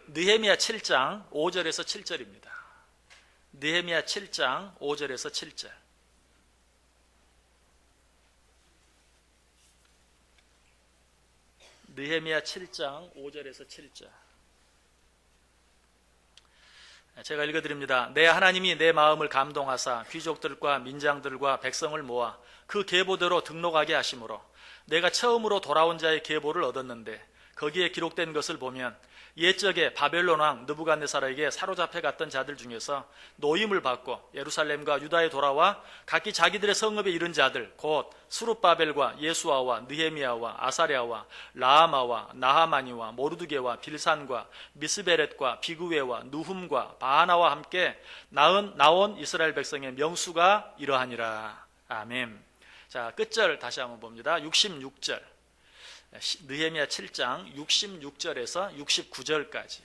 느헤미야 7장 5절에서 7절입니다. 느헤미야 7장 5절에서 7절. 느헤미야 7장 5절에서 7절. 제가 읽어드립니다. 내 하나님이 내 마음을 감동하사 귀족들과 민장들과 백성을 모아 그 계보대로 등록하게 하심으로 내가 처음으로 돌아온 자의 계보를 얻었는데 거기에 기록된 것을 보면 옛적에 바벨론 왕 느부갓네살에게 사로잡혀 갔던 자들 중에서 노임을 받고 예루살렘과 유다에 돌아와 각기 자기들의 성읍에 이른 자들 곧 스룹바벨과 예수아와 느헤미야와 아사랴와 라하마와 나하마니와 모르드게와 빌산과 미스베렛과 비그웨와 누훔과 바하나와 함께 나온 이스라엘 백성의 명수가 이러하니라. 아멘. 자, 끝절 다시 한번 봅니다. 66절. 느헤미야 7장 66절에서 69절까지.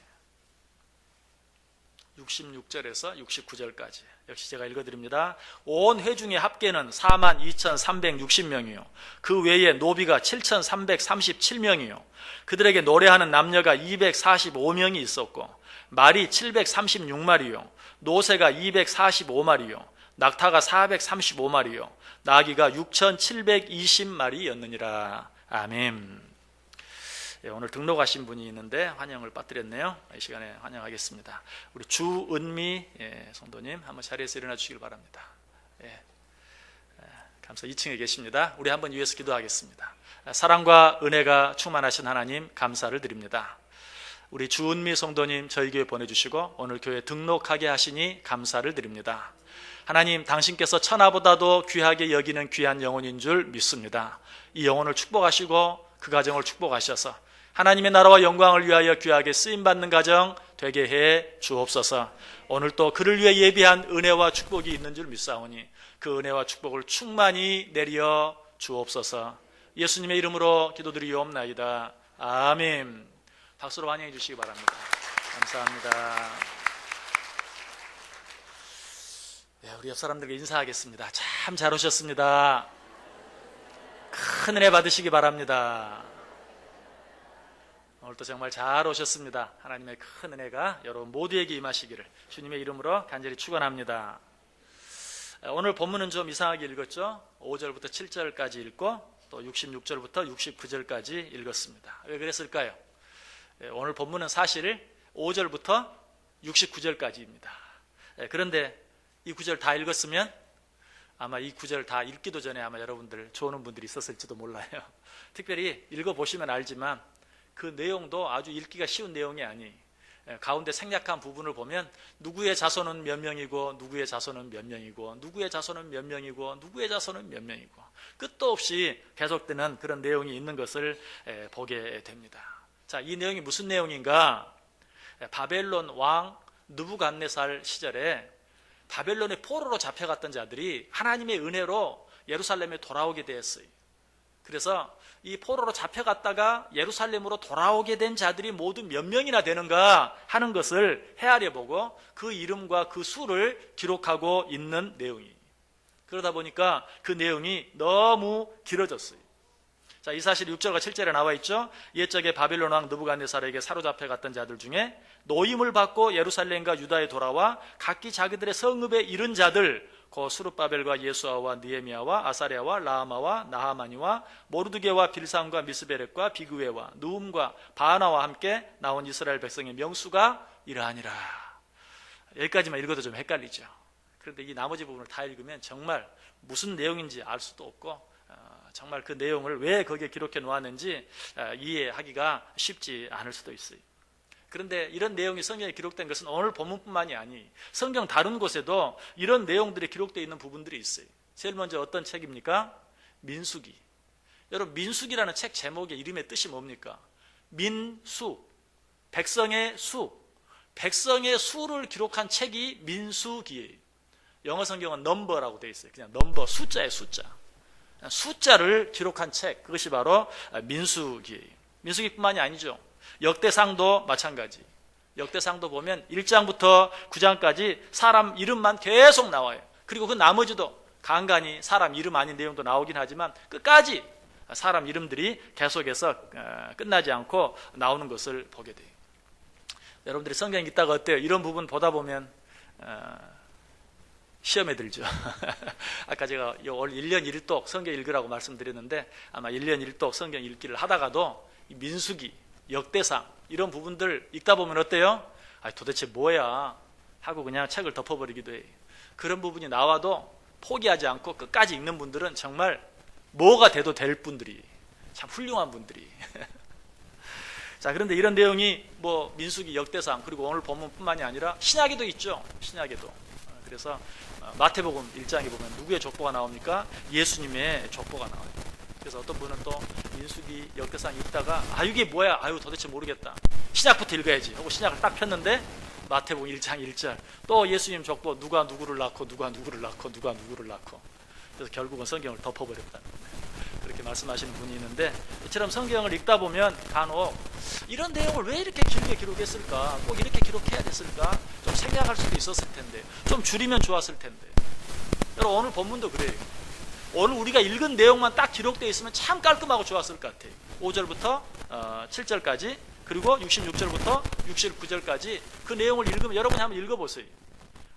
66절에서 69절까지. 역시 제가 읽어드립니다. 온 회중의 합계는 42,360명이요. 그 외에 노비가 7,337명이요. 그들에게 노래하는 남녀가 245명이 있었고 말이 736마리요. 노새가 245마리요. 낙타가 435마리요. 나귀가 6,720마리였느니라. 아멘. 오늘 등록하신 분이 있는데 환영을 빠뜨렸네요. 이 시간에 환영하겠습니다. 우리 주은미 성도님 한번 자리에서 일어나 주시길 바랍니다. 감사 2층에 계십니다. 우리 한번 위에서 기도하겠습니다. 사랑과 은혜가 충만하신 하나님 감사를 드립니다. 우리 주은미 성도님 저희 교회 보내주시고 오늘 교회 등록하게 하시니 감사를 드립니다. 하나님, 당신께서 천하보다도 귀하게 여기는 귀한 영혼인 줄 믿습니다. 이 영혼을 축복하시고 그 가정을 축복하셔서 하나님의 나라와 영광을 위하여 귀하게 쓰임받는 가정 되게 해 주옵소서. 오늘 또 그를 위해 예비한 은혜와 축복이 있는 줄 믿사오니 그 은혜와 축복을 충만히 내려 주옵소서. 예수님의 이름으로 기도드리옵나이다. 아멘. 박수로 환영해 주시기 바랍니다. 감사합니다. 우리 옆 사람들과 인사하겠습니다. 참 잘 오셨습니다. 큰 은혜 받으시기 바랍니다. 오늘도 정말 잘 오셨습니다. 하나님의 큰 은혜가 여러분 모두에게 임하시기를 주님의 이름으로 간절히 축원합니다. 오늘 본문은 좀 이상하게 읽었죠. 5절부터 7절까지 읽고 또 66절부터 69절까지 읽었습니다. 왜 그랬을까요? 오늘 본문은 사실 5절부터 69절까지입니다. 그런데 이 구절 다 읽었으면 아마 이 구절 다 읽기도 전에 아마 여러분들 좋아하는 분들이 있었을지도 몰라요. 특별히 읽어보시면 알지만 그 내용도 아주 읽기가 쉬운 내용이 아니. 가운데 생략한 부분을 보면 누구의 자손은 몇 명이고 누구의 자손은 몇 명이고 누구의 자손은 몇 명이고 누구의 자손은 몇 명이고 끝도 없이 계속되는 그런 내용이 있는 것을 보게 됩니다. 자, 이 내용이 무슨 내용인가? 바벨론 왕 느부갓네살 시절에 바벨론의 포로로 잡혀갔던 자들이 하나님의 은혜로 예루살렘에 돌아오게 되었어요. 그래서 이 포로로 잡혀갔다가 예루살렘으로 돌아오게 된 자들이 모두 몇 명이나 되는가 하는 것을 헤아려 보고 그 이름과 그 수를 기록하고 있는 내용이에요. 그러다 보니까 그 내용이 너무 길어졌어요. 자, 이 사실 6절과 7절에 나와 있죠. 옛적에 바벨론 왕 느부갓네살에게 사로잡혀 갔던 자들 중에 노임을 받고 예루살렘과 유다에 돌아와 각기 자기들의 성읍에 이른 자들 곧 스룹바벨과 예수아와 느헤미야와 아사랴와 라하마와 나하마니와 모르드게와 빌산과 미스베렛과 비그웨와 누움과 바하나와 함께 나온 이스라엘 백성의 명수가 이러하니라. 여기까지만 읽어도 좀 헷갈리죠. 그런데 이 나머지 부분을 다 읽으면 정말 무슨 내용인지 알 수도 없고 정말 그 내용을 왜 거기에 기록해 놓았는지 이해하기가 쉽지 않을 수도 있어요. 그런데 이런 내용이 성경에 기록된 것은 오늘 본문뿐만이 아니 성경 다른 곳에도 이런 내용들이 기록되어 있는 부분들이 있어요. 제일 먼저 어떤 책입니까? 민수기. 여러분, 민수기라는 책 제목의 이름의 뜻이 뭡니까? 민수, 백성의 수, 백성의 수를 기록한 책이 민수기예요. 영어 성경은 넘버라고 되어 있어요. 그냥 넘버, 숫자의 숫자. 숫자를 기록한 책, 그것이 바로 민수기예요. 민수기뿐만이 아니죠. 역대상도 마찬가지. 역대상도 보면 1장부터 9장까지 사람 이름만 계속 나와요. 그리고 그 나머지도 간간히 사람 이름 아닌 내용도 나오긴 하지만 끝까지 사람 이름들이 계속해서 끝나지 않고 나오는 것을 보게 돼요. 여러분들이 성경 읽다가 어때요? 이런 부분 보다 보면 시험에 들죠. 아까 제가 올 1년 1독 성경 읽으라고 말씀드렸는데 아마 1년 1독 성경 읽기를 하다가도 이 민수기, 역대상 이런 부분들 읽다 보면 어때요? 도대체 뭐야 하고 그냥 책을 덮어버리기도 해요. 그런 부분이 나와도 포기하지 않고 끝까지 읽는 분들은 정말 뭐가 돼도 될 분들이, 참 훌륭한 분들이. 자, 그런데 이런 내용이 뭐 민수기, 역대상 그리고 오늘 본문뿐만이 아니라 신약에도 있죠. 신약에도. 그래서 마태복음 1장에 보면 누구의 족보가 나옵니까? 예수님의 족보가 나와요. 그래서 어떤 분은 또 민수기, 역대상 읽다가 이게 뭐야? 도대체 모르겠다. 신약부터 읽어야지 하고 신약을 딱 폈는데 마태복음 1장 1절 또 예수님 족보 누가 누구를 낳고 누가 누구를 낳고 누가 누구를 낳고, 그래서 결국은 성경을 덮어버렸다는 거예요. 그렇게 말씀하시는 분이 있는데, 이처럼 성경을 읽다 보면 간혹 이런 내용을 왜 이렇게 길게 기록했을까, 꼭 이렇게 기록해야 됐을까, 좀 생략할 수도 있었을 텐데, 좀 줄이면 좋았을 텐데. 여러분, 오늘 본문도 그래요. 오늘 우리가 읽은 내용만 딱 기록되어 있으면 참 깔끔하고 좋았을 것 같아요. 5절부터 7절까지, 그리고 66절부터 69절까지 그 내용을 읽으면 여러분이 한번 읽어보세요.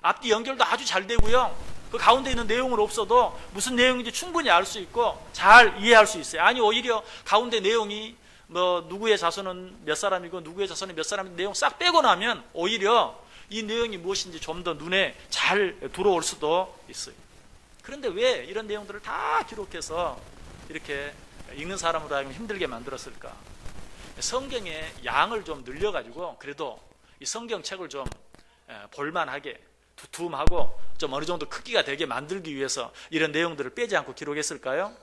앞뒤 연결도 아주 잘 되고요, 그 가운데 있는 내용은 없어도 무슨 내용인지 충분히 알 수 있고 잘 이해할 수 있어요. 아니, 오히려 가운데 내용이 뭐 누구의 자손은 몇 사람이고 누구의 자손은 몇 사람인 내용 싹 빼고 나면 오히려 이 내용이 무엇인지 좀 더 눈에 잘 들어올 수도 있어요. 그런데 왜 이런 내용들을 다 기록해서 이렇게 읽는 사람으로 하여금 힘들게 만들었을까? 성경의 양을 좀 늘려가지고 그래도 이 성경책을 좀 볼만하게, 두툼하고 좀 어느 정도 크기가 되게 만들기 위해서 이런 내용들을 빼지 않고 기록했을까요?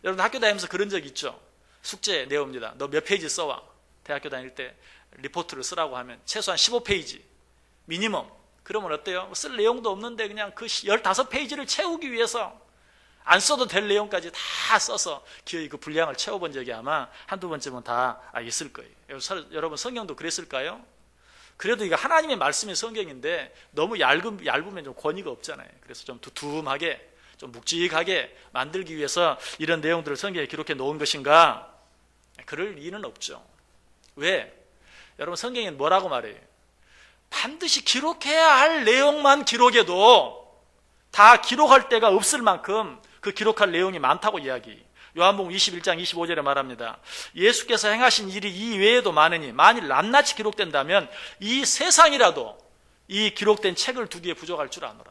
여러분, 학교 다니면서 그런 적 있죠? 숙제 내옵니다. 너 몇 페이지 써와. 대학교 다닐 때 리포트를 쓰라고 하면 최소한 15페이지 미니멈. 그러면 어때요? 쓸 내용도 없는데 그냥 그 15페이지를 채우기 위해서 안 써도 될 내용까지 다 써서 기어이 그 분량을 채워본 적이 아마 한두 번쯤은 다 있을 거예요. 여러분, 성경도 그랬을까요? 그래도 이거 하나님의 말씀이 성경인데 너무 얇으면 좀 권위가 없잖아요. 그래서 좀 두툼하게, 좀 묵직하게 만들기 위해서 이런 내용들을 성경에 기록해 놓은 것인가? 그럴 리는 없죠. 왜? 여러분, 성경에는 뭐라고 말해요? 반드시 기록해야 할 내용만 기록해도 다 기록할 데가 없을 만큼 그 기록할 내용이 많다고 이야기해요. 요한복음 21장 25절에 말합니다. 예수께서 행하신 일이 이 외에도 많으니 만일 낱낱이 기록된다면 이 세상이라도 이 기록된 책을 두기에 부족할 줄 아노라.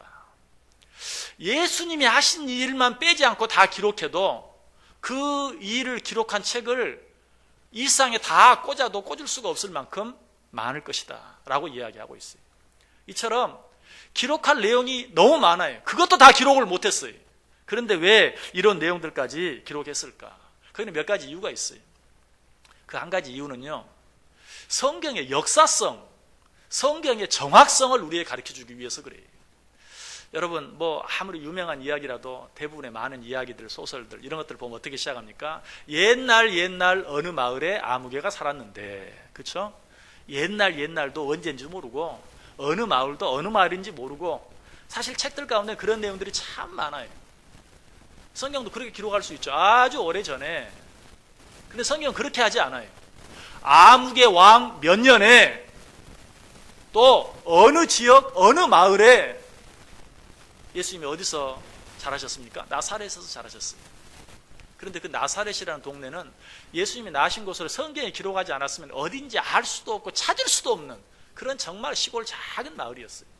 예수님이 하신 일만 빼지 않고 다 기록해도 그 일을 기록한 책을 이 세상에 다 꽂아도 꽂을 수가 없을 만큼 많을 것이다 라고 이야기하고 있어요. 이처럼 기록할 내용이 너무 많아요. 그것도 다 기록을 못했어요. 그런데 왜 이런 내용들까지 기록했을까? 거기는 몇 가지 이유가 있어요. 그 한 가지 이유는요, 성경의 역사성, 성경의 정확성을 우리에게 가르쳐주기 위해서 그래요. 여러분, 뭐 아무리 유명한 이야기라도 대부분의 많은 이야기들, 소설들 이런 것들 보면 어떻게 시작합니까? 옛날 어느 마을에 아무개가 살았는데, 그렇죠? 옛날도 언제인지 모르고 어느 마을도 어느 마을인지 모르고, 사실 책들 가운데 그런 내용들이 참 많아요. 성경도 그렇게 기록할 수 있죠. 아주 오래전에. 근데 성경은 그렇게 하지 않아요. 아무개 왕 몇 년에 또 어느 지역 어느 마을에 예수님이 어디서 자라셨습니까? 나사렛에서 자라셨어요. 그런데 그 나사렛이라는 동네는 예수님이 나신 곳으로 성경에 기록하지 않았으면 어딘지 알 수도 없고 찾을 수도 없는 그런 정말 시골 작은 마을이었어요.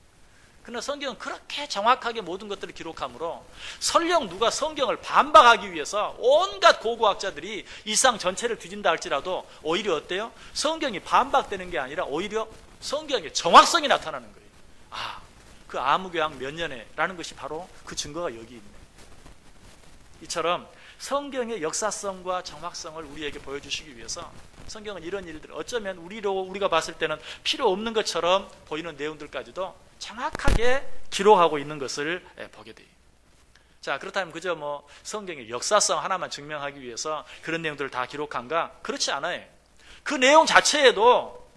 그러나 성경은 그렇게 정확하게 모든 것들을 기록하므로 설령 누가 성경을 반박하기 위해서 온갖 고고학자들이 이 세상 전체를 뒤진다 할지라도 오히려 어때요? 성경이 반박되는 게 아니라 오히려 성경의 정확성이 나타나는 거예요. 그 아무개 왕 몇 년에 라는 것이 바로 그 증거가 여기 있네. 이처럼 성경의 역사성과 정확성을 우리에게 보여주시기 위해서 성경은 이런 일들, 어쩌면 우리가 봤을 때는 필요 없는 것처럼 보이는 내용들까지도 정확하게 기록하고 있는 것을 보게 돼요. 자, 그렇다면 그저 뭐 성경의 역사성 하나만 증명하기 위해서 그런 내용들을 다 기록한가? 그렇지 않아요. 그 내용 자체에도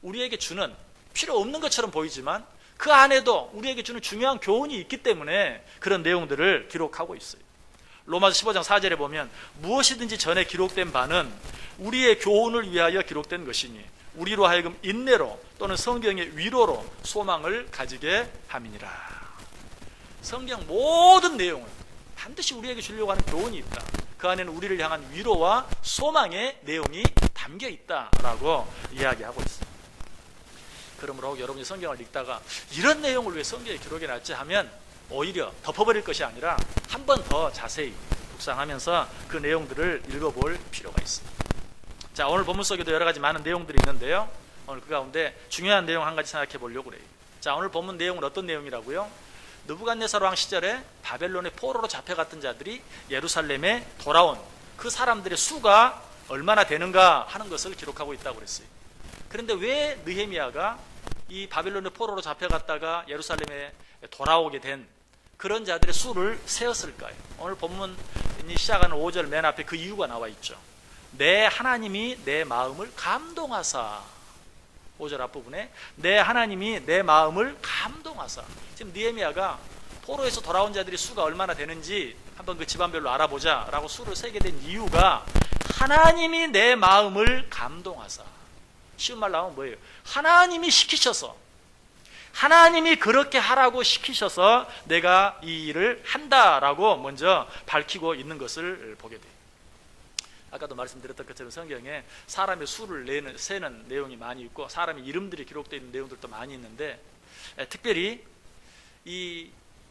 우리에게 주는, 필요 없는 것처럼 보이지만 그 안에도 우리에게 주는 중요한 교훈이 있기 때문에 그런 내용들을 기록하고 있어요. 로마서 15장 4절에 보면 무엇이든지 전에 기록된 바는 우리의 교훈을 위하여 기록된 것이니 우리로 하여금 인내로 또는 성경의 위로로 소망을 가지게 함이니라. 성경 모든 내용은 반드시 우리에게 주려고 하는 교훈이 있다. 그 안에는 우리를 향한 위로와 소망의 내용이 담겨 있다라고 이야기하고 있습니다. 그러므로 여러분이 성경을 읽다가 이런 내용을 왜 성경에 기록해 놨지 하면 오히려 덮어버릴 것이 아니라 한 번 더 자세히 묵상하면서 그 내용들을 읽어볼 필요가 있습니다. 자, 오늘 본문 속에도 여러 가지 많은 내용들이 있는데요. 오늘 그 가운데 중요한 내용 한 가지 생각해 보려고 그래요. 자, 오늘 본문 내용은 어떤 내용이라고요? 느부갓네살 왕 시절에 바벨론의 포로로 잡혀갔던 자들이 예루살렘에 돌아온 그 사람들의 수가 얼마나 되는가 하는 것을 기록하고 있다고 그랬어요. 그런데 왜 느헤미야가 이 바벨론의 포로로 잡혀갔다가 예루살렘에 돌아오게 된 그런 자들의 수를 세었을까요? 오늘 본문이 시작하는 5절 맨 앞에 그 이유가 나와 있죠. 내 하나님이 내 마음을 감동하사. 5절 앞부분에 내 하나님이 내 마음을 감동하사. 지금 느헤미야가 포로에서 돌아온 자들의 수가 얼마나 되는지 한번 그 집안별로 알아보자 라고 수를 세게 된 이유가 하나님이 내 마음을 감동하사. 쉬운 말로 하면 뭐예요? 하나님이 시키셔서, 하나님이 그렇게 하라고 시키셔서 내가 이 일을 한다라고 먼저 밝히고 있는 것을 보게 돼요. 아까도 말씀드렸던 것처럼 성경에 사람의 수를 세는 내용이 많이 있고 사람의 이름들이 기록되어 있는 내용들도 많이 있는데, 특별히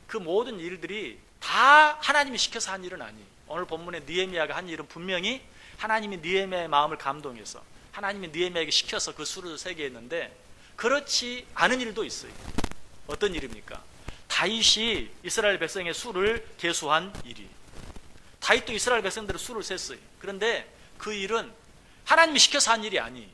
그 모든 일들이 다 하나님이 시켜서 한 일은 아니에요. 오늘 본문에 느헤미야가 한 일은 분명히 하나님이 느헤미야의 마음을 감동해서 하나님이 느헤미야에게 시켜서 그 수를 세게 했는데, 그렇지 않은 일도 있어요. 어떤 일입니까? 다윗이 이스라엘 백성의 수를 계수한 일이. 다윗도 이스라엘 백성들의 수를 셌어요. 그런데 그 일은 하나님이 시켜서 한 일이 아니에요.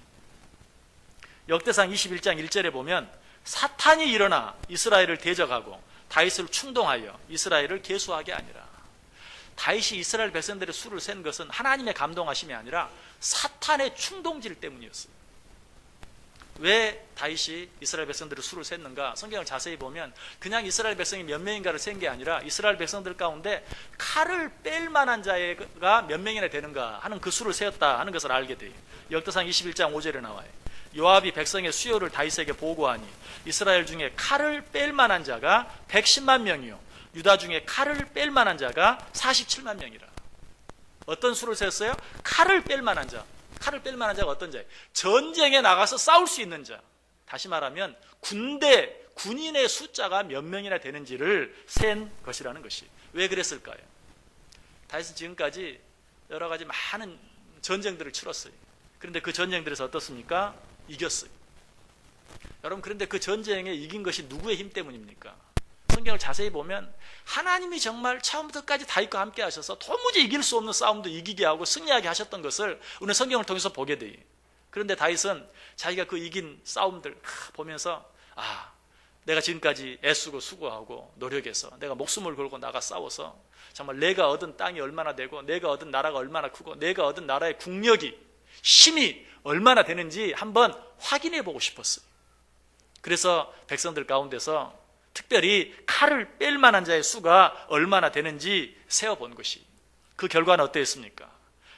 역대상 21장 1절에 보면 사탄이 일어나 이스라엘을 대적하고 다윗을 충동하여 이스라엘을 계수하게 아니라, 다윗이 이스라엘 백성들의 수를 센 것은 하나님의 감동하심이 아니라 사탄의 충동질 때문이었어요. 왜 다윗이 이스라엘 백성들의 수를 셌는가? 성경을 자세히 보면 그냥 이스라엘 백성이 몇 명인가를 센 게 아니라 이스라엘 백성들 가운데 칼을 뺄 만한 자가 몇 명이나 되는가 하는 그 수를 세었다 하는 것을 알게 돼요. 역대상 21장 5절에 나와요. 요압이 백성의 수요를 다윗에게 보고하니 이스라엘 중에 칼을 뺄 만한 자가 110만 명이요 유다 중에 칼을 뺄 만한 자가 47만 명이라. 어떤 수를 세웠어요? 칼을 뺄 만한 자. 칼을 뺄 만한 자가 어떤 자예요? 전쟁에 나가서 싸울 수 있는 자. 다시 말하면 군인의 숫자가 몇 명이나 되는지를 센 것이라는 것이. 왜 그랬을까요? 다윗은 지금까지 여러 가지 많은 전쟁들을 치렀어요. 그런데 그 전쟁들에서 어떻습니까? 이겼어요. 여러분, 그런데 그 전쟁에 이긴 것이 누구의 힘 때문입니까? 성경을 자세히 보면 하나님이 정말 처음부터 끝까지 다윗과 함께 하셔서 도무지 이길 수 없는 싸움도 이기게 하고 승리하게 하셨던 것을 우리는 성경을 통해서 보게 돼요. 그런데 다윗은 자기가 그 이긴 싸움들 보면서 내가 지금까지 애쓰고 수고하고 노력해서 내가 목숨을 걸고 나가 싸워서 정말 내가 얻은 땅이 얼마나 되고 내가 얻은 나라가 얼마나 크고 내가 얻은 나라의 국력이 힘이 얼마나 되는지 한번 확인해 보고 싶었어요. 그래서 백성들 가운데서 특별히 칼을 뺄 만한 자의 수가 얼마나 되는지 세어본 것이. 그 결과는 어땠습니까?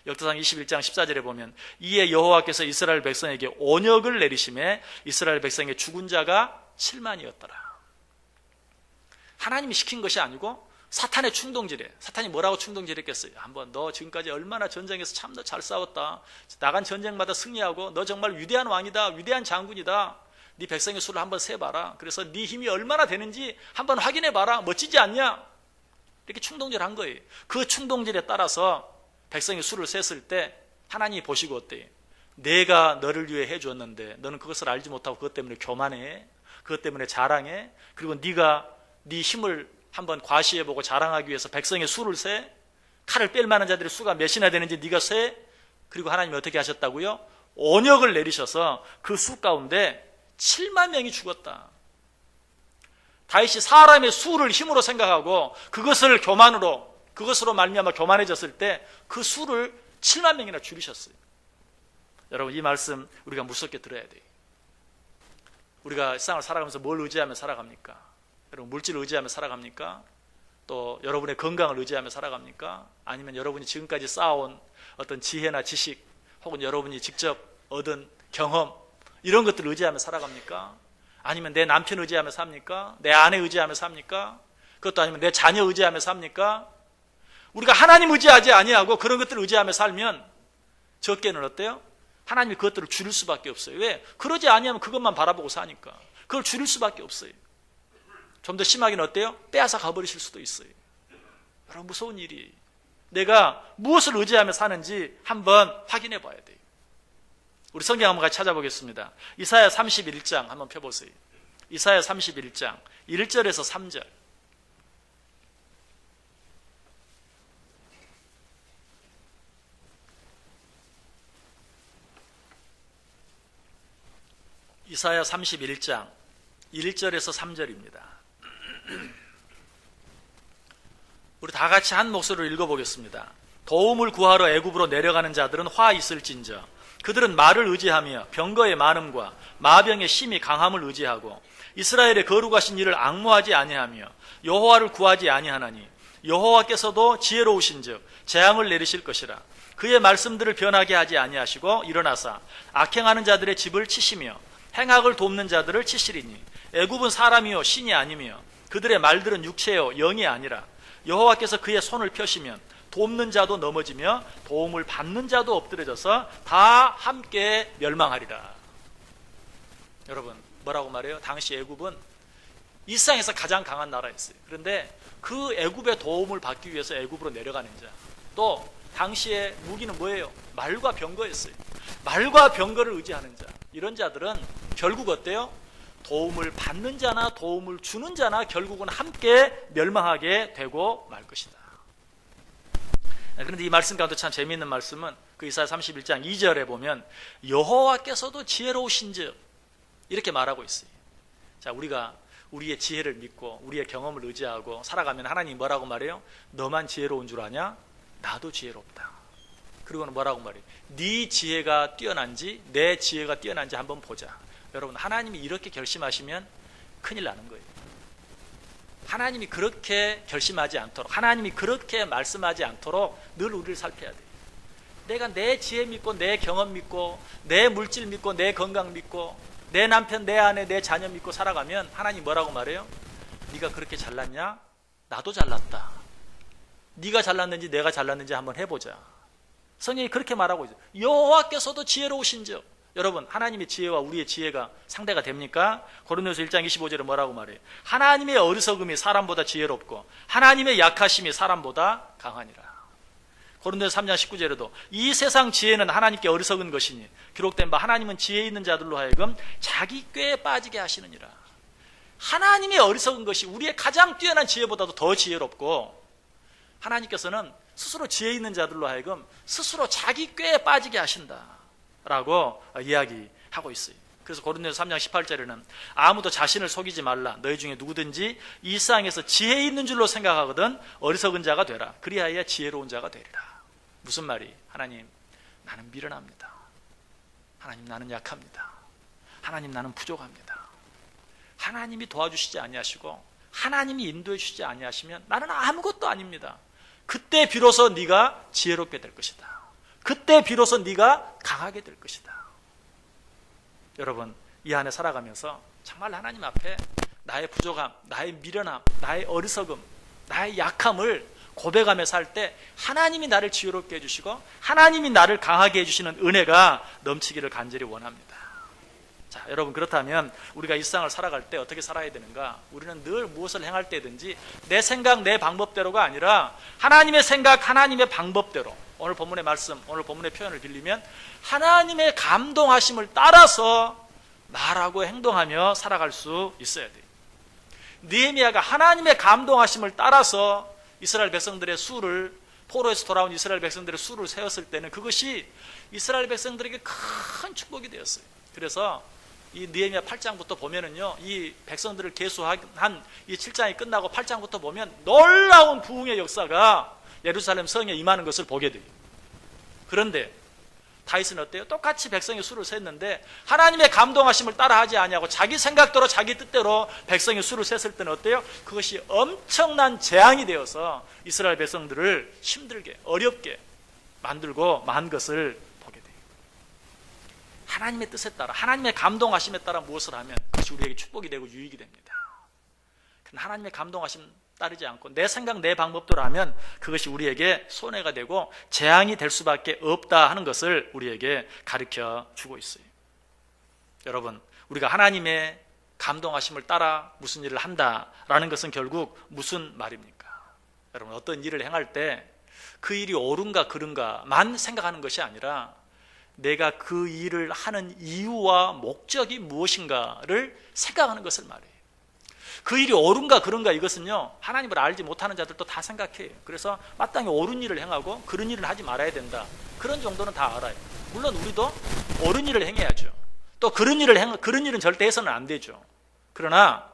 역대상 21장 14절에 보면 이에 여호와께서 이스라엘 백성에게 온역을 내리심에 이스라엘 백성의 죽은 자가 7만이었더라. 하나님이 시킨 것이 아니고 사탄의 충동질에. 사탄이 뭐라고 충동질했겠어요? 한번 너 지금까지 얼마나 전쟁에서 참 너 잘 싸웠다. 나간 전쟁마다 승리하고 너 정말 위대한 왕이다. 위대한 장군이다. 네 백성의 수를 한번 세봐라. 그래서 네 힘이 얼마나 되는지 한번 확인해봐라. 멋지지 않냐? 이렇게 충동질한 거예요. 그 충동질에 따라서 백성의 수를 셌을 때 하나님이 보시고 어때요? 내가 너를 위해 해주었는데 너는 그것을 알지 못하고 그것 때문에 교만해. 그것 때문에 자랑해. 그리고 네가 네 힘을 한번 과시해보고 자랑하기 위해서 백성의 수를 세. 칼을 뺄 만한 자들의 수가 몇이나 되는지 네가 세. 그리고 하나님이 어떻게 하셨다고요? 온역을 내리셔서 그 수 가운데 7만 명이 죽었다. 다윗이 사람의 수를 힘으로 생각하고 그것으로 말미암아 교만해졌을 때 그 수를 7만 명이나 줄이셨어요. 여러분, 이 말씀 우리가 무섭게 들어야 돼요. 우리가 세상을 살아가면서 뭘 의지하며 살아갑니까? 여러분, 물질을 의지하며 살아갑니까? 또 여러분의 건강을 의지하며 살아갑니까? 아니면 여러분이 지금까지 쌓아온 어떤 지혜나 지식 혹은 여러분이 직접 얻은 경험, 이런 것들을 의지하며 살아갑니까? 아니면 내 남편 의지하며 삽니까? 내 아내 의지하며 삽니까? 그것도 아니면 내 자녀 의지하며 삽니까? 우리가 하나님 의지하지 아니하고 그런 것들을 의지하며 살면 적게는 어때요? 하나님이 그것들을 줄일 수밖에 없어요. 왜? 그러지 아니하면 그것만 바라보고 사니까. 그걸 줄일 수밖에 없어요. 좀 더 심하게는 어때요? 빼앗아 가버리실 수도 있어요. 여러분, 무서운 일이에요. 내가 무엇을 의지하며 사는지 한번 확인해 봐야 돼요. 우리 성경 한번 같이 찾아보겠습니다. 이사야 31장 한번 펴보세요. 이사야 31장 1절에서 3절. 이사야 31장 1절에서 3절입니다. 우리 다 같이 한 목소리로 읽어보겠습니다. 도움을 구하러 애굽으로 내려가는 자들은 화 있을진저 그들은 말을 의지하며 병거의 많음과 마병의 심히 강함을 의지하고 이스라엘의 거룩하신 일을 앙모하지 아니하며 여호와를 구하지 아니하나니 여호와께서도 지혜로우신즉 재앙을 내리실 것이라. 그의 말씀들을 변하게 하지 아니하시고 일어나사 악행하는 자들의 집을 치시며 행악을 돕는 자들을 치시리니 애굽은 사람이요 신이 아니며 그들의 말들은 육체요 영이 아니라 여호와께서 그의 손을 펴시면 돕는 자도 넘어지며 도움을 받는 자도 엎드려져서 다 함께 멸망하리라. 여러분, 뭐라고 말해요? 당시 애굽은 이 세상에서 가장 강한 나라였어요. 그런데 그 애굽의 도움을 받기 위해서 애굽으로 내려가는 자, 또 당시의 무기는 뭐예요? 말과 병거였어요. 말과 병거를 의지하는 자, 이런 자들은 결국 어때요? 도움을 받는 자나 도움을 주는 자나 결국은 함께 멸망하게 되고 말 것이다. 그런데 이 말씀 가운데 참 재미있는 말씀은 그 이사야 31장 2절에 보면 여호와께서도 지혜로우신즉 이렇게 말하고 있어요. 자, 우리가 우리의 지혜를 믿고 우리의 경험을 의지하고 살아가면 하나님이 뭐라고 말해요? 너만 지혜로운 줄 아냐? 나도 지혜롭다. 그리고는 뭐라고 말해요? 네 지혜가 뛰어난지 내 지혜가 뛰어난지 한번 보자. 여러분, 하나님이 이렇게 결심하시면 큰일 나는 거예요. 하나님이 그렇게 결심하지 않도록, 하나님이 그렇게 말씀하지 않도록 늘 우리를 살펴야 돼요. 내가 내 지혜 믿고 내 경험 믿고 내 물질 믿고 내 건강 믿고 내 남편, 내 아내, 내 자녀 믿고 살아가면 하나님 뭐라고 말해요? 네가 그렇게 잘났냐? 나도 잘났다. 네가 잘났는지 내가 잘났는지 한번 해보자. 성경이 그렇게 말하고 있어요. 여호와께서도 지혜로우신즉. 여러분, 하나님의 지혜와 우리의 지혜가 상대가 됩니까? 고린도서 1장 25절에 뭐라고 말해요? 하나님의 어리석음이 사람보다 지혜롭고 하나님의 약하심이 사람보다 강하니라. 고린도서 3장 19절에도 이 세상 지혜는 하나님께 어리석은 것이니 기록된 바 하나님은 지혜 있는 자들로 하여금 자기 꾀에 빠지게 하시느니라. 하나님의 어리석은 것이 우리의 가장 뛰어난 지혜보다도 더 지혜롭고 하나님께서는 스스로 지혜 있는 자들로 하여금 스스로 자기 꾀에 빠지게 하신다라고 이야기하고 있어요. 그래서 고린도서 3장 18절에는 아무도 자신을 속이지 말라. 너희 중에 누구든지 이 세상에서 지혜 있는 줄로 생각하거든 어리석은 자가 되라. 그리하여 지혜로운 자가 되리라. 무슨 말이? 하나님, 나는 미련합니다. 하나님, 나는 약합니다. 하나님, 나는 부족합니다. 하나님이 도와주시지 아니하시고 하나님이 인도해 주시지 아니하시면 나는 아무것도 아닙니다. 그때 비로소 네가 지혜롭게 될 것이다. 그때 비로소 네가 강하게 될 것이다. 여러분, 이 안에 살아가면서 정말 하나님 앞에 나의 부족함, 나의 미련함, 나의 어리석음, 나의 약함을 고백하며 살 때 하나님이 나를 지혜롭게 해주시고 하나님이 나를 강하게 해주시는 은혜가 넘치기를 간절히 원합니다. 자, 여러분, 그렇다면 우리가 이 세상을 살아갈 때 어떻게 살아야 되는가? 우리는 늘 무엇을 행할 때든지 내 생각, 내 방법대로가 아니라 하나님의 생각, 하나님의 방법대로, 오늘 본문의 말씀, 오늘 본문의 표현을 빌리면 하나님의 감동하심을 따라서 말하고 행동하며 살아갈 수 있어야 돼요. 느헤미야가 하나님의 감동하심을 따라서 이스라엘 백성들의 수를, 포로에서 돌아온 이스라엘 백성들의 수를 세웠을 때는 그것이 이스라엘 백성들에게 큰 축복이 되었어요. 그래서 이 느헤미야 8장부터 보면은요, 이 백성들을 계수한 이 7장이 끝나고 8장부터 보면 놀라운 부흥의 역사가 예루살렘 성에 임하는 것을 보게 돼요. 그런데 다윗은 어때요? 똑같이 백성의 수를 셌는데 하나님의 감동하심을 따라하지 아니하고 자기 생각대로 자기 뜻대로 백성의 수를 셌을 때는 어때요? 그것이 엄청난 재앙이 되어서 이스라엘 백성들을 힘들게 어렵게 만들고 만 것을 보게 돼요. 하나님의 뜻에 따라, 하나님의 감동하심에 따라 무엇을 하면 그것이 우리에게 축복이 되고 유익이 됩니다. 하나님의 감동하심 따르지 않고 내 생각, 내 방법대로 하면 그것이 우리에게 손해가 되고 재앙이 될 수밖에 없다 하는 것을 우리에게 가르쳐 주고 있어요. 여러분, 우리가 하나님의 감동하심을 따라 무슨 일을 한다라는 것은 결국 무슨 말입니까? 여러분, 어떤 일을 행할 때 그 일이 옳은가 그른가만 생각하는 것이 아니라 내가 그 일을 하는 이유와 목적이 무엇인가를 생각하는 것을 말해요. 그 일이 옳은가 그른가 이것은요, 하나님을 알지 못하는 자들도 다 생각해요. 그래서 마땅히 옳은 일을 행하고 그런 일을 하지 말아야 된다, 그런 정도는 다 알아요. 물론 우리도 옳은 일을 행해야죠. 또 그런 일은 절대 해서는 안 되죠. 그러나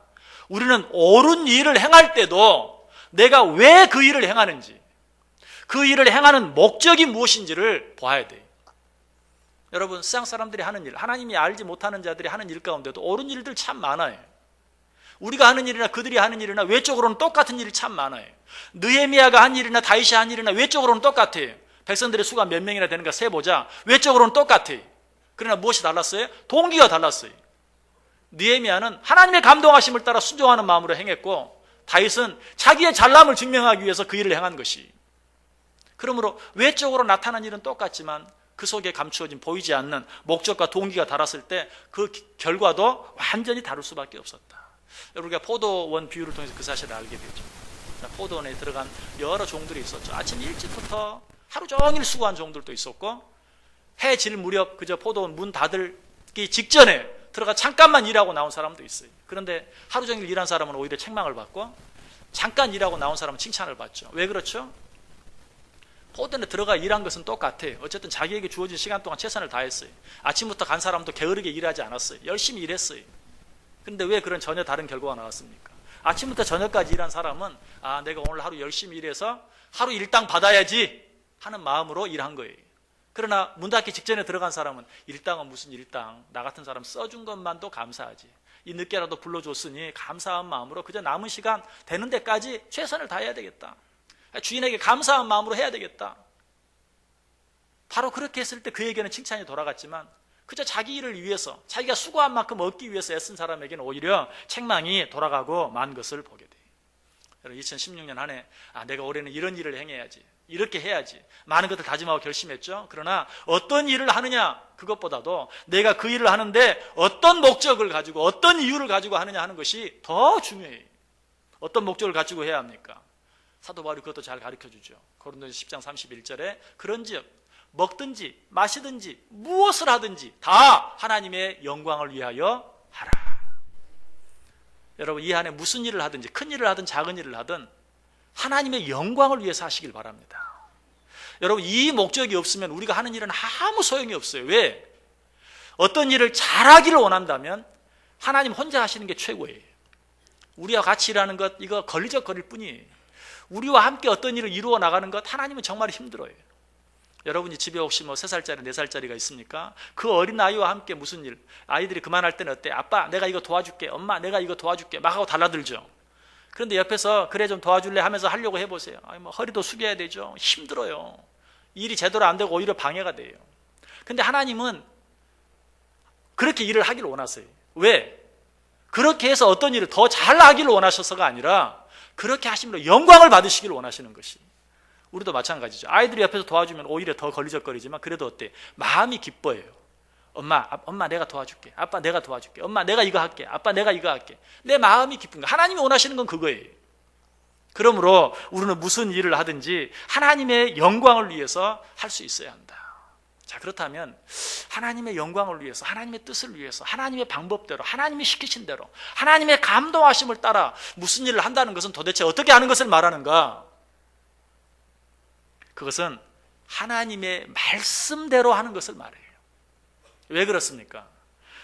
우리는 옳은 일을 행할 때도 내가 왜 그 일을 행하는지, 그 일을 행하는 목적이 무엇인지를 보아야 돼요. 여러분, 세상 사람들이 하는 일, 하나님이 알지 못하는 자들이 하는 일 가운데도 옳은 일들 참 많아요. 우리가 하는 일이나 그들이 하는 일이나 외적으로는 똑같은 일이 참 많아요. 느헤미야가 한 일이나 다윗이 한 일이나 외적으로는 똑같아요. 백성들의 수가 몇 명이나 되는가 세보자. 외적으로는 똑같아요. 그러나 무엇이 달랐어요? 동기가 달랐어요. 느헤미야는 하나님의 감동하심을 따라 순종하는 마음으로 행했고, 다윗은 자기의 잘남을 증명하기 위해서 그 일을 행한 것이. 그러므로 외적으로 나타난 일은 똑같지만 그 속에 감추어진 보이지 않는 목적과 동기가 달았을 때 그 결과도 완전히 다를 수밖에 없었다. 우리가 포도원 비유를 통해서 그 사실을 알게 되죠. 포도원에 들어간 여러 종들이 있었죠. 아침 일찍부터 하루 종일 수고한 종들도 있었고, 해 질 무렵 그저 포도원 문 닫기 직전에 들어가 잠깐만 일하고 나온 사람도 있어요. 그런데 하루 종일 일한 사람은 오히려 책망을 받고, 잠깐 일하고 나온 사람은 칭찬을 받죠. 왜 그렇죠? 포도원에 들어가 일한 것은 똑같아요. 어쨌든 자기에게 주어진 시간 동안 최선을 다했어요. 아침부터 간 사람도 게으르게 일하지 않았어요. 열심히 일했어요. 그런데 왜 그런 전혀 다른 결과가 나왔습니까? 아침부터 저녁까지 일한 사람은 내가 오늘 하루 열심히 일해서 하루 일당 받아야지 하는 마음으로 일한 거예요. 그러나 문 닫기 직전에 들어간 사람은 일당은 무슨 일당, 나 같은 사람 써준 것만도 감사하지, 이 늦게라도 불러줬으니 감사한 마음으로 그저 남은 시간 되는 데까지 최선을 다해야 되겠다, 주인에게 감사한 마음으로 해야 되겠다. 바로 그렇게 했을 때 그에게는 칭찬이 돌아갔지만 그저 자기 일을 위해서, 자기가 수고한 만큼 얻기 위해서 애쓴 사람에게는 오히려 책망이 돌아가고 만 것을 보게 돼요. 여러분, 2016년 한 해 내가 올해는 이런 일을 행해야지, 이렇게 해야지, 많은 것을 다짐하고 결심했죠. 그러나 어떤 일을 하느냐, 그것보다도 내가 그 일을 하는데 어떤 목적을 가지고 어떤 이유를 가지고 하느냐 하는 것이 더 중요해요. 어떤 목적을 가지고 해야 합니까? 사도 바울이 그것도 잘 가르쳐주죠. 고린도서 10장 31절에 그런즉 먹든지 마시든지 무엇을 하든지 다 하나님의 영광을 위하여 하라. 여러분, 이 안에 무슨 일을 하든지, 큰 일을 하든 작은 일을 하든 하나님의 영광을 위해서 하시길 바랍니다. 여러분, 이 목적이 없으면 우리가 하는 일은 아무 소용이 없어요. 왜? 어떤 일을 잘하기를 원한다면 하나님 혼자 하시는 게 최고예요. 우리와 같이 일하는 것, 이거 걸리적거릴 뿐이에요. 우리와 함께 어떤 일을 이루어 나가는 것, 하나님은 정말 힘들어요. 여러분이 집에 혹시 3살짜리, 4살짜리가 있습니까? 그 어린 아이와 함께 무슨 일, 아이들이 그만할 때는 어때? 아빠, 내가 이거 도와줄게. 엄마, 내가 이거 도와줄게. 막 하고 달라들죠. 그런데 옆에서 그래 좀 도와줄래 하면서 하려고 해보세요. 허리도 숙여야 되죠. 힘들어요. 일이 제대로 안 되고 오히려 방해가 돼요. 근데 하나님은 그렇게 일을 하기를 원하세요. 왜? 그렇게 해서 어떤 일을 더 잘하기를 원하셔서가 아니라 그렇게 하심으로 영광을 받으시기를 원하시는 것이. 우리도 마찬가지죠. 아이들이 옆에서 도와주면 오히려 더 걸리적거리지만 그래도 어때? 마음이 기뻐요. 엄마 내가 도와줄게. 아빠 내가 도와줄게. 엄마 내가 이거 할게. 아빠 내가 이거 할게. 내 마음이 기쁜 거. 하나님이 원하시는 건 그거예요. 그러므로 우리는 무슨 일을 하든지 하나님의 영광을 위해서 할 수 있어야 한다. 자, 그렇다면 하나님의 영광을 위해서, 하나님의 뜻을 위해서, 하나님의 방법대로, 하나님이 시키신 대로, 하나님의 감동하심을 따라 무슨 일을 한다는 것은 도대체 어떻게 하는 것을 말하는가? 그것은 하나님의 말씀대로 하는 것을 말해요. 왜 그렇습니까?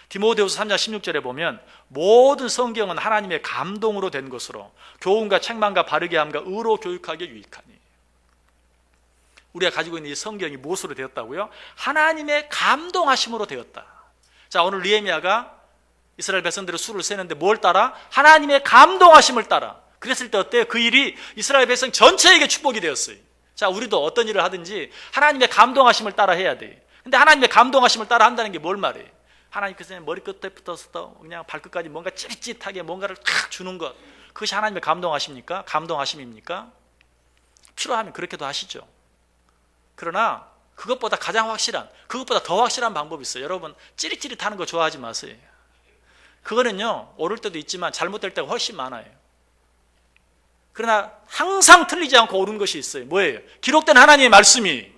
디모데후서 3장 16절에 보면 모든 성경은 하나님의 감동으로 된 것으로 교훈과 책망과 바르게 함과 의로 교육하기에 유익하니. 우리가 가지고 있는 이 성경이 무엇으로 되었다고요? 하나님의 감동하심으로 되었다. 자, 오늘 느헤미야가 이스라엘 백성들의 수를 세는데 뭘 따라? 하나님의 감동하심을 따라. 그랬을 때 어때요? 그 일이 이스라엘 백성 전체에게 축복이 되었어요. 자, 우리도 어떤 일을 하든지 하나님의 감동하심을 따라 해야 돼. 근데 하나님의 감동하심을 따라 한다는 게 뭘 말이에요? 하나님께서 머리끝부터 그냥 발끝까지 뭔가 찌릿찌릿하게 뭔가를 탁 주는 것, 그것이 하나님의 감동하십니까? 감동하심입니까? 필요하면 그렇게도 하시죠. 그러나 그것보다 가장 확실한, 그것보다 더 확실한 방법이 있어요. 여러분, 찌릿찌릿하는 거 좋아하지 마세요. 그거는요, 오를 때도 있지만 잘못될 때가 훨씬 많아요. 그러나 항상 틀리지 않고 옳은 것이 있어요. 뭐예요? 기록된 하나님의 말씀이.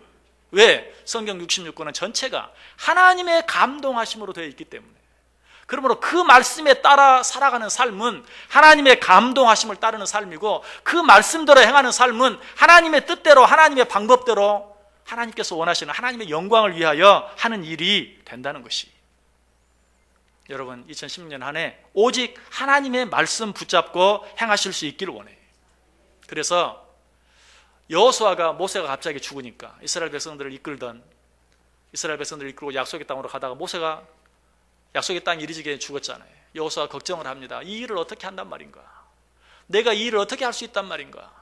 왜? 성경 66권은 전체가 하나님의 감동하심으로 되어 있기 때문에. 그러므로 그 말씀에 따라 살아가는 삶은 하나님의 감동하심을 따르는 삶이고, 그 말씀대로 행하는 삶은 하나님의 뜻대로, 하나님의 방법대로 하나님께서 원하시는 하나님의 영광을 위하여 하는 일이 된다는 것이. 여러분, 2016년 한 해 오직 하나님의 말씀 붙잡고 행하실 수 있기를 원해요. 그래서 여호수아가, 모세가 갑자기 죽으니까 이스라엘 백성들을 이끌고 약속의 땅으로 가다가 모세가 약속의 땅에 이르기에 죽었잖아요. 여호수아가 걱정을 합니다. 이 일을 어떻게 한단 말인가? 내가 이 일을 어떻게 할 수 있단 말인가?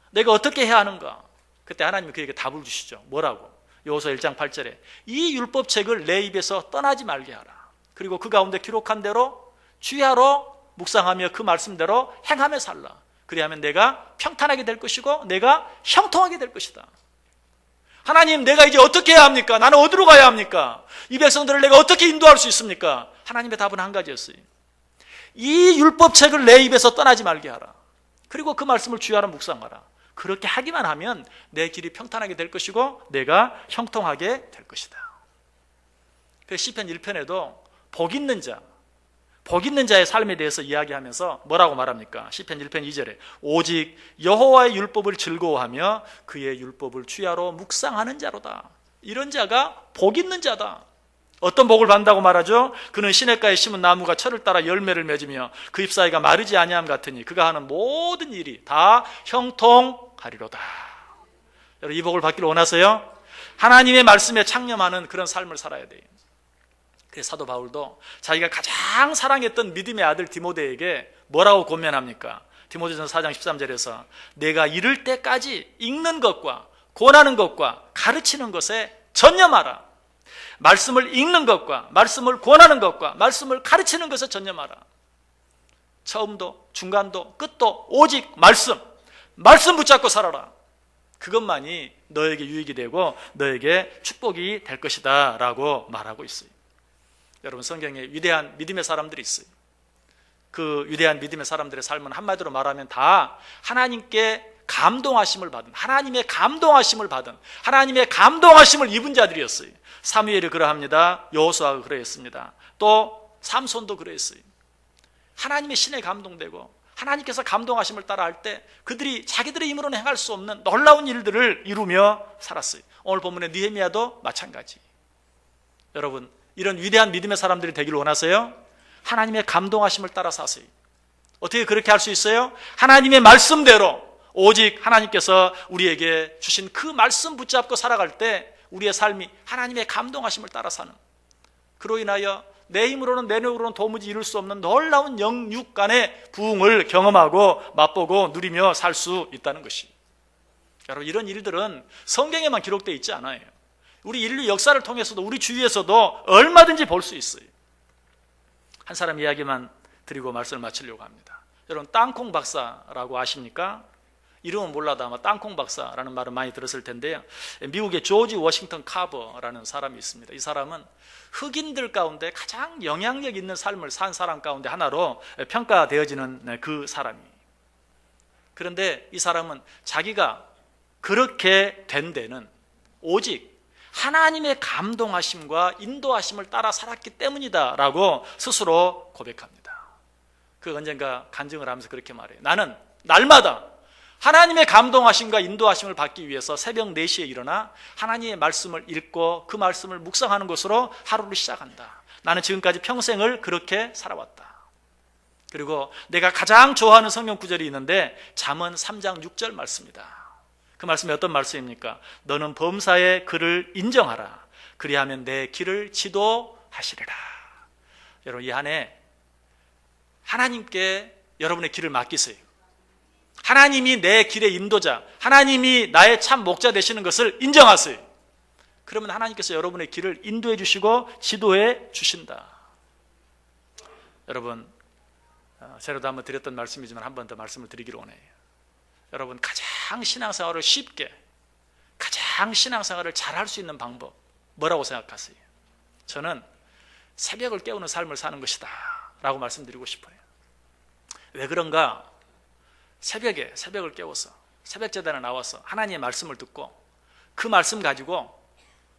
내가 어떻게 해야 하는가? 그때 하나님이 그에게 답을 주시죠. 뭐라고? 여호수아 1장 8절에 이 율법책을 내 입에서 떠나지 말게 하라. 그리고 그 가운데 기록한 대로 주야로 묵상하며 그 말씀대로 행하며 살라. 그리하면 내가 평탄하게 될 것이고 내가 형통하게 될 것이다. 하나님, 내가 이제 어떻게 해야 합니까? 나는 어디로 가야 합니까? 이 백성들을 내가 어떻게 인도할 수 있습니까? 하나님의 답은 한 가지였어요. 이 율법책을 내 입에서 떠나지 말게 하라. 그리고 그 말씀을 주야로 묵상하라. 그렇게 하기만 하면 내 길이 평탄하게 될 것이고 내가 형통하게 될 것이다. 그래서 시편 1편에도 복 있는 자의 삶에 대해서 이야기하면서 뭐라고 말합니까? 시편 1편 2절에 오직 여호와의 율법을 즐거워하며 그의 율법을 주야로 묵상하는 자로다. 이런 자가 복 있는 자다. 어떤 복을 받는다고 말하죠? 그는 시냇가에 심은 나무가 철을 따라 열매를 맺으며 그 잎사이가 마르지 아니함 같으니 그가 하는 모든 일이 다 형통하리로다. 여러분, 이 복을 받기를 원하세요? 하나님의 말씀에 창념하는 그런 삶을 살아야 돼요. 그래서 사도 바울도 자기가 가장 사랑했던 믿음의 아들 디모데에게 뭐라고 권면합니까? 디모데전서 4장 13절에서 내가 이를 때까지 읽는 것과 권하는 것과 가르치는 것에 전념하라. 말씀을 읽는 것과 말씀을 권하는 것과 말씀을 가르치는 것에 전념하라. 처음도 중간도 끝도 오직 말씀 붙잡고 살아라. 그것만이 너에게 유익이 되고 너에게 축복이 될 것이다 라고 말하고 있어요. 여러분, 성경에 위대한 믿음의 사람들이 있어요. 그 위대한 믿음의 사람들의 삶은 한마디로 말하면 다 하나님께 감동하심을 받은, 하나님의 감동하심을 받은, 하나님의 감동하심을 입은 자들이었어요. 사무엘이 그러합니다. 여호수아가 그러했습니다. 또 삼손도 그러했어요. 하나님의 신에 감동되고 하나님께서 감동하심을 따라 할 때 그들이 자기들의 힘으로는 행할 수 없는 놀라운 일들을 이루며 살았어요. 오늘 본문의 느헤미야도 마찬가지. 여러분, 이런 위대한 믿음의 사람들이 되기를 원하세요? 하나님의 감동하심을 따라 사세요. 어떻게 그렇게 할 수 있어요? 하나님의 말씀대로, 오직 하나님께서 우리에게 주신 그 말씀 붙잡고 살아갈 때 우리의 삶이 하나님의 감동하심을 따라 사는, 그로 인하여 내 힘으로는 내 능력으로는 도무지 이룰 수 없는 놀라운 영육 간의 부흥을 경험하고 맛보고 누리며 살 수 있다는 것이. 여러분, 이런 일들은 성경에만 기록되어 있지 않아요. 우리 인류 역사를 통해서도 우리 주위에서도 얼마든지 볼 수 있어요. 한 사람 이야기만 드리고 말씀을 마치려고 합니다. 여러분, 땅콩 박사라고 아십니까? 이름은 몰라도 아마 땅콩 박사라는 말은 많이 들었을 텐데요. 미국의 조지 워싱턴 카버라는 사람이 있습니다. 이 사람은 흑인들 가운데 가장 영향력 있는 삶을 산 사람 가운데 하나로 평가되어지는 그 사람이에요. 그런데 이 사람은 자기가 그렇게 된 데는 오직 하나님의 감동하심과 인도하심을 따라 살았기 때문이다라고 스스로 고백합니다. 그 언젠가 간증을 하면서 그렇게 말해요. 나는 날마다 하나님의 감동하심과 인도하심을 받기 위해서 새벽 4시에 일어나 하나님의 말씀을 읽고 그 말씀을 묵상하는 것으로 하루를 시작한다. 나는 지금까지 평생을 그렇게 살아왔다. 그리고 내가 가장 좋아하는 성경 구절이 있는데 잠언 3장 6절 말씀이다. 그 말씀이 어떤 말씀입니까? 너는 범사의 그를 인정하라. 그리하면 내 길을 지도하시리라. 여러분, 이 한 해 하나님께 여러분의 길을 맡기세요. 하나님이 내 길의 인도자, 하나님이 나의 참 목자 되시는 것을 인정하세요. 그러면 하나님께서 여러분의 길을 인도해 주시고 지도해 주신다. 여러분, 제가도 한번 드렸던 말씀이지만 한 번 더 말씀을 드리기로 원해요. 여러분, 가장 신앙생활을 쉽게, 가장 신앙생활을 잘할 수 있는 방법 뭐라고 생각하세요? 저는 새벽을 깨우는 삶을 사는 것이다 라고 말씀드리고 싶어요. 왜 그런가? 새벽을 깨워서 새벽제단에 나와서 하나님의 말씀을 듣고 그 말씀 가지고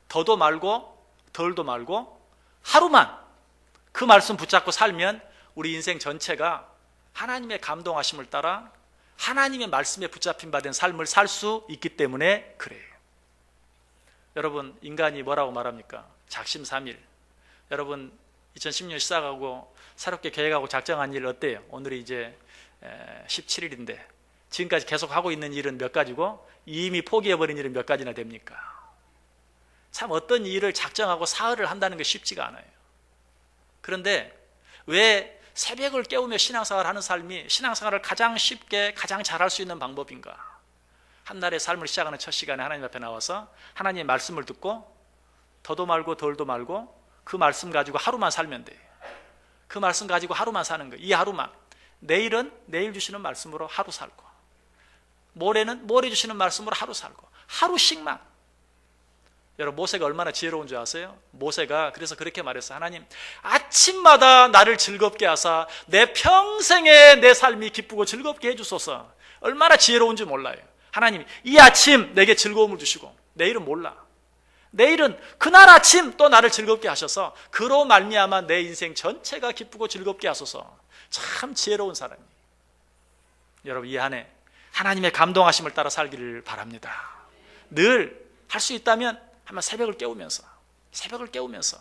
더도 말고 덜도 말고 하루만 그 말씀 붙잡고 살면 우리 인생 전체가 하나님의 감동하심을 따라 하나님의 말씀에 붙잡힌 바 된 삶을 살 수 있기 때문에 그래요. 여러분, 인간이 뭐라고 말합니까? 작심삼일. 여러분, 2010년 시작하고 새롭게 계획하고 작정한 일 어때요? 오늘이 이제 17일인데 지금까지 계속 하고 있는 일은 몇 가지고 이미 포기해버린 일은 몇 가지나 됩니까? 참 어떤 일을 작정하고 사흘을 한다는 게 쉽지가 않아요. 그런데 왜 새벽을 깨우며 신앙생활을 하는 삶이 신앙생활을 가장 쉽게 가장 잘할 수 있는 방법인가? 한날의 삶을 시작하는 첫 시간에 하나님 앞에 나와서 하나님의 말씀을 듣고 더도 말고 덜도 말고 그 말씀 가지고 하루만 살면 돼요. 그 말씀 가지고 하루만 사는 거예요. 이 하루만. 내일은 내일 주시는 말씀으로 하루 살고, 모레는 모레 주시는 말씀으로 하루 살고, 하루씩만. 여러분, 모세가 얼마나 지혜로운 줄 아세요? 모세가 그래서 그렇게 말했어요. 하나님, 아침마다 나를 즐겁게 하사 내 평생에 내 삶이 기쁘고 즐겁게 해주소서. 얼마나 지혜로운지 몰라요. 하나님, 이 아침 내게 즐거움을 주시고 내일은 몰라. 내일은 그날 아침 또 나를 즐겁게 하셔서 그로 말미암아 내 인생 전체가 기쁘고 즐겁게 하소서. 참 지혜로운 사람이에요. 여러분, 이 한 해 하나님의 감동하심을 따라 살기를 바랍니다. 늘 할 수 있다면 한번 새벽을 깨우면서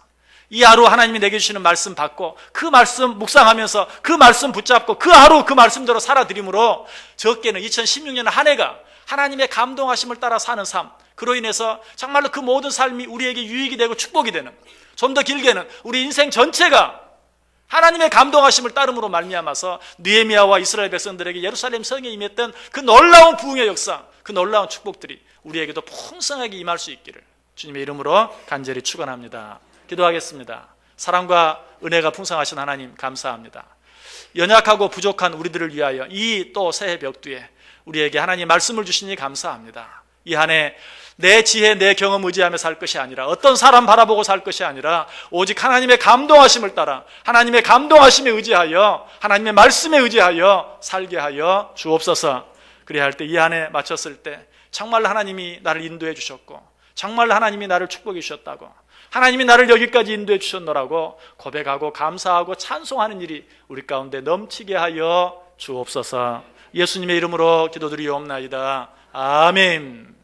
이 하루 하나님이 내게 주시는 말씀 받고 그 말씀 묵상하면서 그 말씀 붙잡고 그 하루 그 말씀대로 살아드림으로 적게는 2016년 한 해가 하나님의 감동하심을 따라 사는 삶, 그로 인해서 정말로 그 모든 삶이 우리에게 유익이 되고 축복이 되는, 좀 더 길게는 우리 인생 전체가 하나님의 감동하심을 따름으로 말미암아서 느헤미야와 이스라엘 백성들에게 예루살렘 성에 임했던 그 놀라운 부흥의 역사, 그 놀라운 축복들이 우리에게도 풍성하게 임할 수 있기를 주님의 이름으로 간절히 축원합니다. 기도하겠습니다. 사랑과 은혜가 풍성하신 하나님 감사합니다. 연약하고 부족한 우리들을 위하여 이 또 새해 벽두에 우리에게 하나님 말씀을 주시니 감사합니다. 이 한 해 내 지혜, 내 경험 의지하며 살 것이 아니라, 어떤 사람 바라보고 살 것이 아니라 오직 하나님의 감동하심을 따라 하나님의 감동하심에 의지하여 하나님의 말씀에 의지하여 살게 하여 주옵소서. 그래야 할 때, 이 한 해 마쳤을 때 정말 하나님이 나를 인도해 주셨고 정말 하나님이 나를 축복해 주셨다고, 하나님이 나를 여기까지 인도해 주셨노라고 고백하고 감사하고 찬송하는 일이 우리 가운데 넘치게 하여 주옵소서. 예수님의 이름으로 기도드리옵나이다. 아멘.